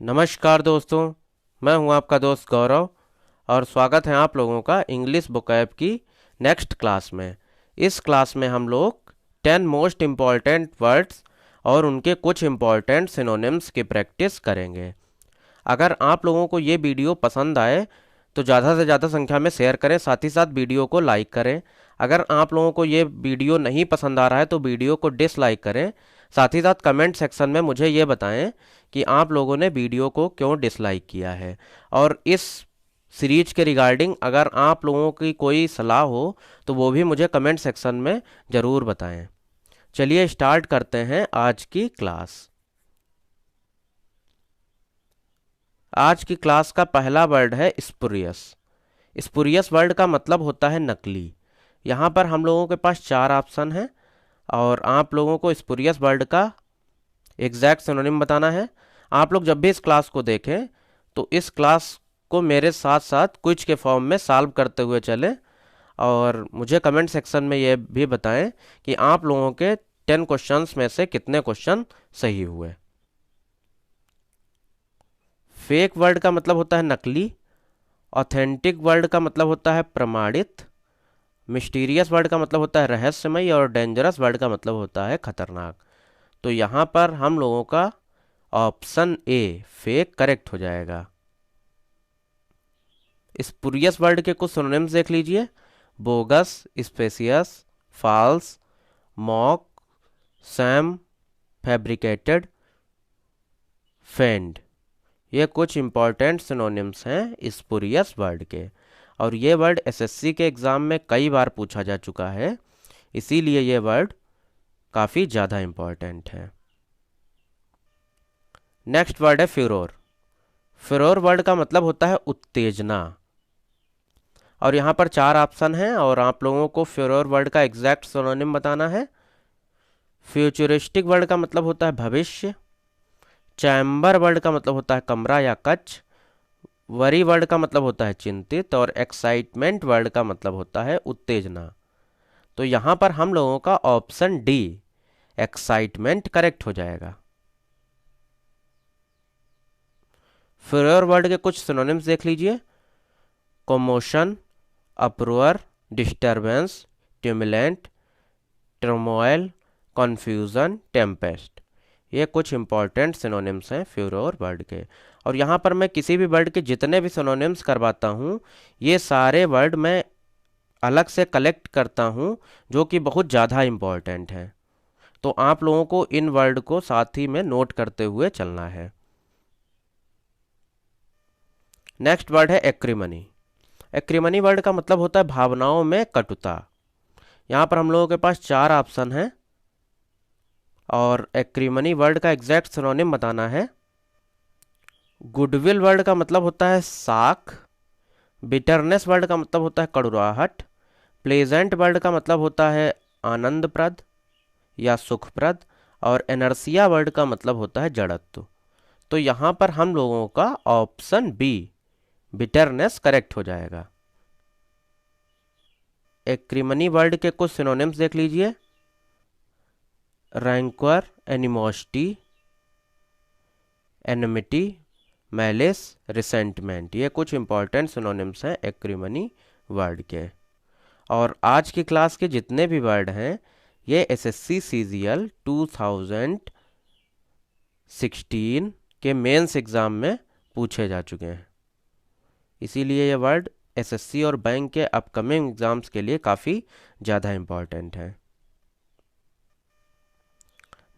नमस्कार दोस्तों। मैं हूं आपका दोस्त गौरव और स्वागत है आप लोगों का इंग्लिश बुक ऐप की नेक्स्ट क्लास में। इस क्लास में हम लोग 10 मोस्ट इम्पॉर्टेंट वर्ड्स और उनके कुछ इम्पॉर्टेंट सिनोनिम्स की प्रैक्टिस करेंगे। अगर आप लोगों को ये वीडियो पसंद आए तो ज़्यादा से ज़्यादा संख्या में शेयर करें, साथ ही साथ वीडियो को लाइक करें। अगर आप लोगों को ये वीडियो नहीं पसंद आ रहा है तो वीडियो को डिसलाइक करें। साथ ही साथ कमेंट सेक्शन में मुझे ये बताएं कि आप लोगों ने वीडियो को क्यों डिसलाइक किया है। और इस सीरीज के रिगार्डिंग अगर आप लोगों की कोई सलाह हो तो वो भी मुझे कमेंट सेक्शन में ज़रूर बताएं। चलिए स्टार्ट करते हैं आज की क्लास। आज की क्लास का पहला वर्ड है स्पुरियस। स्पुरियस वर्ड का मतलब होता है नकली। यहाँ पर हम लोगों के पास 4 ऑप्शन हैं और आप लोगों को स्पुरियस वर्ड का एग्जैक्ट सिनोनिम बताना है। आप लोग जब भी इस क्लास को देखें तो इस क्लास को मेरे साथ साथ क्विज के फॉर्म में सॉल्व करते हुए चलें और मुझे कमेंट सेक्शन में ये भी बताएं कि आप लोगों के 10 क्वेश्चंस में से कितने क्वेश्चन सही हुए। फेक वर्ड का मतलब होता है नकली। ऑथेंटिक वर्ड का मतलब होता है प्रमाणित। मिस्टीरियस वर्ड का मतलब होता है रहस्यमय और डेंजरस वर्ड का मतलब होता है खतरनाक। तो यहाँ पर हम लोगों का ऑप्शन ए फेक करेक्ट हो जाएगा। स्पुरियस वर्ड के कुछ सिनोनिम्स देख लीजिए। Bogus, specious, false, mock, sham, fabricated, feigned. ये कुछ इंपॉर्टेंट सिनोनिम्स हैं स्पुरियस वर्ड के और ये वर्ड एसएससी के एग्ज़ाम में कई बार पूछा जा चुका है, इसीलिए ये वर्ड काफ़ी ज़्यादा इम्पॉर्टेंट है। नेक्स्ट वर्ड है फ्यूरोर। फ्यूरोर वर्ड का मतलब होता है उत्तेजना और यहाँ पर 4 ऑप्शन हैं और आप लोगों को फ्यूरोर वर्ड का एग्जैक्ट सिनोनिम बताना है। फ्यूचरिस्टिक वर्ड का मतलब होता है भविष्य। चैम्बर वर्ड का मतलब होता है कमरा या कक्ष। वरी वर्ड का मतलब होता है चिंतित और एक्साइटमेंट वर्ड का मतलब होता है उत्तेजना। तो यहाँ पर हम लोगों का ऑप्शन डी एक्साइटमेंट करेक्ट हो जाएगा। फ्यूरोर वर्ड के कुछ सिनोनिम्स देख लीजिए। Commotion, uproar, disturbance, tumult, turmoil, confusion, tempest. ये कुछ इंपॉर्टेंट सिनोनिम्स हैं फ्यूरोर वर्ड के और यहाँ पर मैं किसी भी वर्ड के जितने भी सिनोनिम्स करवाता हूँ ये सारे वर्ड मैं अलग से कलेक्ट करता हूँ जो कि बहुत ज़्यादा इम्पॉर्टेंट हैं। तो आप लोगों को इन वर्ड को साथ ही में नोट करते हुए चलना है। नेक्स्ट वर्ड है एक्रीमनी। एक्रीमनी वर्ड का मतलब होता है भावनाओं में कटुता। यहाँ पर हम लोगों के पास 4 ऑप्शन हैं और एक्रीमनी वर्ड का एग्जैक्ट सिनोनिम बताना है। गुडविल वर्ड का मतलब होता है साख। बिटरनेस वर्ड का मतलब होता है कड़ुराहट। प्लेजेंट वर्ड का मतलब होता है आनंदप्रद या सुखप्रद और एनर्सिया वर्ड का मतलब होता है जड़त्व। तो यहाँ पर हम लोगों का ऑप्शन बी बिटरनेस करेक्ट हो जाएगा। एक्रीमनी वर्ड के कुछ सिनोनिम्स देख लीजिए। रैंक्वर, एनिमोसिटी, एनमिटी, मैलिस, रिसेंटमेंट। ये कुछ इंपॉर्टेंट सिनोनिम्स हैं एक्रीमनी वर्ड के और आज की क्लास के जितने भी वर्ड हैं ये एसएससी सीजीएल 2016 के मेंस एग्ज़ाम में पूछे जा चुके हैं, इसीलिए ये वर्ड एसएससी और बैंक के अपकमिंग एग्ज़ाम्स के लिए काफ़ी ज़्यादा इम्पॉर्टेंट है।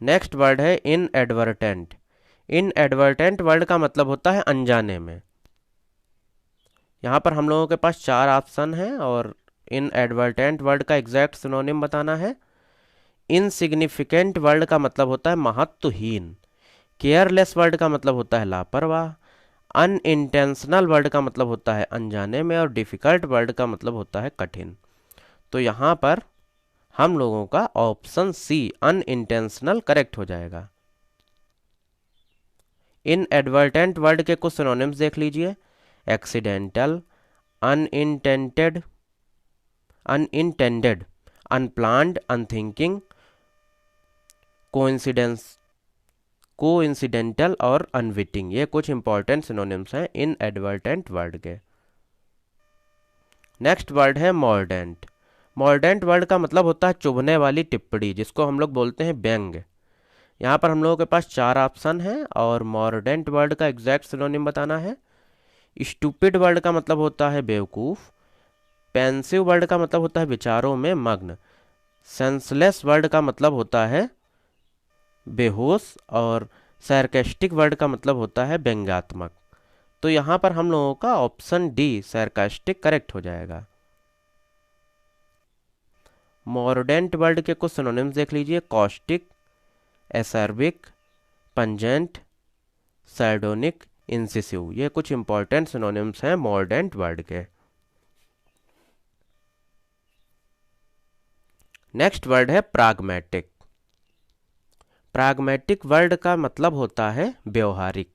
नेक्स्ट वर्ड है इनएडवर्टेंट। इनएडवर्टेंट वर्ड का मतलब होता है अनजाने में। यहाँ पर हम लोगों के पास 4 ऑप्शन हैं और इनएडवर्टेंट वर्ड का एग्जैक्ट सिनोनिम बताना है। इनसिग्निफिकेंट वर्ड का मतलब होता है महत्वहीन। केयरलेस वर्ड का मतलब होता है लापरवाह। अनइंटेंशनल वर्ड का मतलब होता है अनजाने में और डिफ़िकल्ट वर्ड का मतलब होता है कठिन। तो यहाँ पर हम लोगों का ऑप्शन सी अनइंटेंशनल करेक्ट हो जाएगा। इनएडवर्टेंट वर्ड के कुछ सिनोनिम्स देख लीजिए। Accidental, अनइंटेंटेड, unintended, unplanned, unthinking, coincidence, coincidental और अनविटिंग, ये कुछ इंपॉर्टेंट सिनोनिम्स हैं इनएडवर्टेंट वर्ड के। नेक्स्ट वर्ड है मॉर्डेंट। मॉर्डेंट वर्ड का मतलब होता है चुभने वाली टिप्पणी, जिसको हम लोग बोलते हैं व्यंग। यहाँ पर हम लोगों के पास 4 ऑप्शन हैं और मॉर्डेंट वर्ड का एग्जैक्ट सिनोनिम बताना है। स्टूपिड वर्ड का मतलब होता है बेवकूफ़। पेंसिव वर्ड का मतलब होता है विचारों में मग्न। सेंसलेस वर्ड का मतलब होता है बेहोश। और सैरकेस्टिक वर्ड का मतलब होता है व्यंग्यात्मक। तो यहाँ पर हम लोगों का ऑप्शन डी सैरकास्टिक करेक्ट हो जाएगा। मॉर्डेंट वर्ड के कुछ सिनोनिम्स देख लीजिए। कॉस्टिक, एसर्बिक, पंजेंट, सैर्डोनिक, इंसिसिव, ये कुछ इंपॉर्टेंट सिनोनिम्स हैं मॉर्डेंट वर्ड के। नेक्स्ट वर्ड है प्राग्मेटिक। प्राग्मेटिक वर्ड का मतलब होता है व्यवहारिक।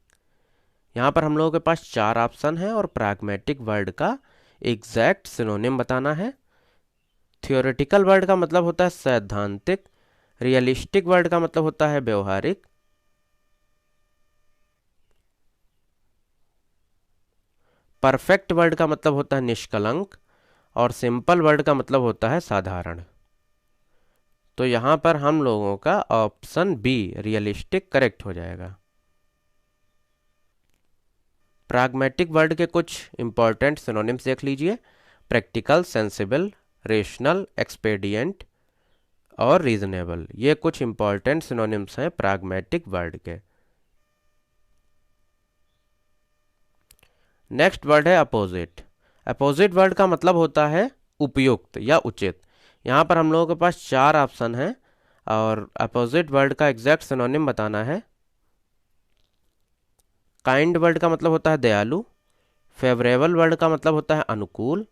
यहाँ पर हम लोगों के पास 4 ऑप्शन हैं और प्राग्मेटिक वर्ड का एग्जैक्ट सिनोनिम बताना है। थियोरेटिकल वर्ड का मतलब होता है सैद्धांतिक। रियलिस्टिक वर्ड का मतलब होता है व्यवहारिक। परफेक्ट वर्ड का मतलब होता है निष्कलंक। और सिंपल वर्ड का मतलब होता है साधारण। तो यहाँ पर हम लोगों का ऑप्शन बी रियलिस्टिक करेक्ट हो जाएगा। प्राग्मेटिक वर्ड के कुछ इंपॉर्टेंट सिनोनिम्स देख लीजिए। प्रैक्टिकल, सेंसिबल, रेशनल, एक्सपेडिएंट और रीजनेबल, ये कुछ इंपॉर्टेंट सिनोनिम्स हैं प्राग्मेटिक वर्ड के। नेक्स्ट वर्ड है अपोजिट। अपोजिट वर्ड का मतलब होता है उपयुक्त या उचित। यहाँ पर हम लोगों के पास 4 ऑप्शन हैं और अपोजिट वर्ड का एग्जैक्ट सिनोनिम बताना है। काइंड वर्ड का मतलब होता है दयालु। फेवरेबल वर्ड का मतलब होता है अनुकूल।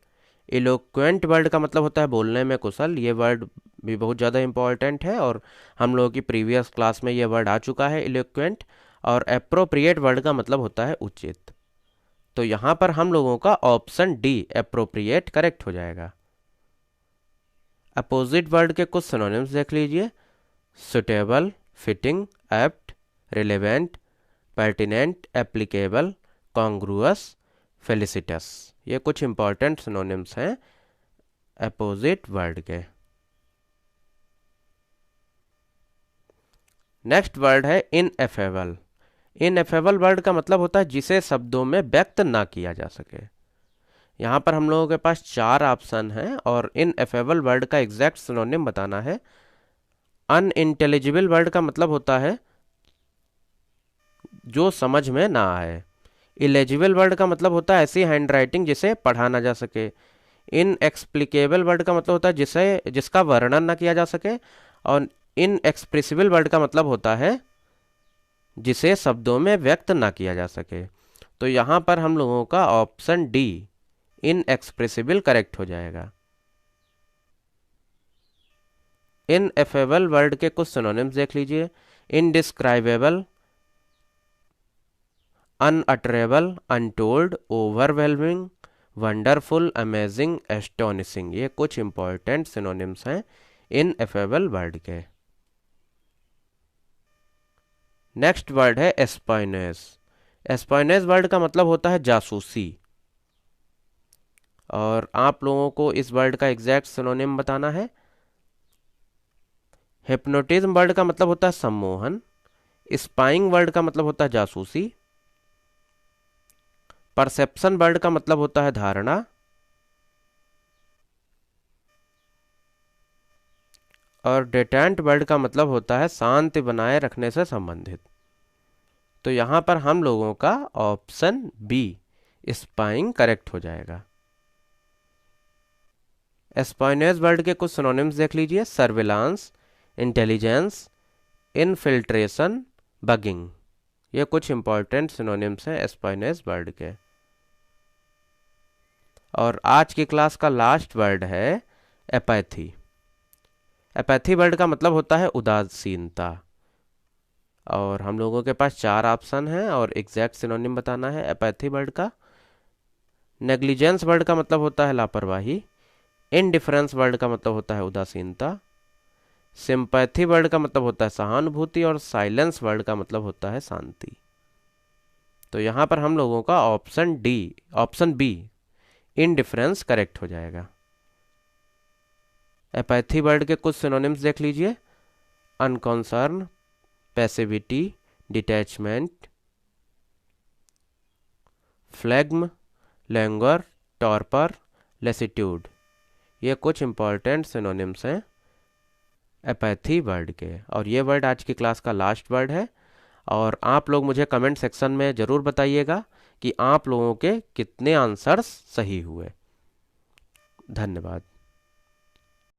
इलोक्वेंट वर्ड का मतलब होता है बोलने में कुशल। ये वर्ड भी बहुत ज़्यादा इंपॉर्टेंट है और हम लोगों की प्रीवियस क्लास में ये वर्ड आ चुका है इलोक्वेंट। और एप्रोप्रिएट वर्ड का मतलब होता है उचित। तो यहाँ पर हम लोगों का ऑप्शन डी एप्रोप्रिएट करेक्ट हो जाएगा। अपोजिट वर्ड के कुछ सिनोनिम्स देख लीजिए। Suitable, fitting, apt, relevant, pertinent, applicable, congruous, felicitous, ये कुछ इंपॉर्टेंट सिनोनिम्स हैं अपोजिट वर्ड के। नेक्स्ट वर्ड है इनएफेबल। इनएफेबल वर्ड का मतलब होता है जिसे शब्दों में व्यक्त ना किया जा सके। यहाँ पर हम लोगों के पास 4 ऑप्शन हैं और इनएफेबल वर्ड का एग्जैक्ट सिनोनिम बताना है। अनइंटेलिजिबल वर्ड का मतलब होता है जो समझ में ना आए। इलेजिबल वर्ड का मतलब होता है ऐसी हैंडराइटिंग जिसे पढ़ा ना जा सके। इनएक्सप्लिकेबल वर्ड का मतलब होता है जिसका वर्णन ना किया जा सके। और इनएक्सप्रेसिबल वर्ड का मतलब होता है जिसे शब्दों में व्यक्त ना किया जा सके। तो यहाँ पर हम लोगों का ऑप्शन डी इनएक्सप्रेसिबल करेक्ट हो जाएगा। इनएफेबल वर्ड के कुछ सिनोनिम्स देख लीजिए। Indescribable, unutterable, untold, overwhelming, wonderful, amazing, astonishing, ये कुछ इंपॉर्टेंट सिनोनिम्स हैं इनएफेबल वर्ड के। नेक्स्ट वर्ड है एस्पाइनेस। एस्पाइनेस वर्ड का मतलब होता है जासूसी। और आप लोगों को इस वर्ड का एग्जैक्ट सिनोनिम बताना है। हिप्नोटिज्म वर्ड का मतलब होता है सम्मोहन। स्पाइंग वर्ड का मतलब होता है जासूसी। परसेप्शन वर्ड का मतलब होता है धारणा। और डिटेंट वर्ड का मतलब होता है शांति बनाए रखने से संबंधित। तो यहाँ पर हम लोगों का ऑप्शन बी स्पाइंग करेक्ट हो जाएगा। एस्पाइनेस वर्ड के कुछ सिनोनिम्स देख लीजिए। सर्विलांस, इंटेलिजेंस, इनफिल्ट्रेशन, बगिंग, ये कुछ इंपॉर्टेंट सिनोनिम्स हैं एस्पाइनेस वर्ड के। और आज की क्लास का लास्ट वर्ड है एपैथी। एपैथी वर्ड का मतलब होता है उदासीनता। और हम लोगों के पास 4 ऑप्शन हैं और एग्जैक्ट सिनोनिम बताना है एपैथी वर्ड का। नेग्लिजेंस वर्ड का मतलब होता है लापरवाही। इनडिफरेंस वर्ड का मतलब होता है उदासीनता। सिंपैथी वर्ड का मतलब होता है सहानुभूति और साइलेंस वर्ड का मतलब होता है शांति। तो यहाँ पर हम लोगों का ऑप्शन बी इनडिफरेंस करेक्ट हो जाएगा। एपैथी वर्ड के कुछ सिनोनिम्स देख लीजिए। अनकॉन्सर्न, पैसिविटी, डिटैचमेंट, फ्लेग्म, लैंगर, टॉर्पर, लेसिट्यूड, ये कुछ इंपॉर्टेंट सिनोनिम्स हैं एपैथी वर्ड के। और ये वर्ड आज की क्लास का लास्ट वर्ड है। और आप लोग मुझे कमेंट सेक्शन में ज़रूर बताइएगा कि आप लोगों के कितने आंसर्स सही हुए। धन्यवाद।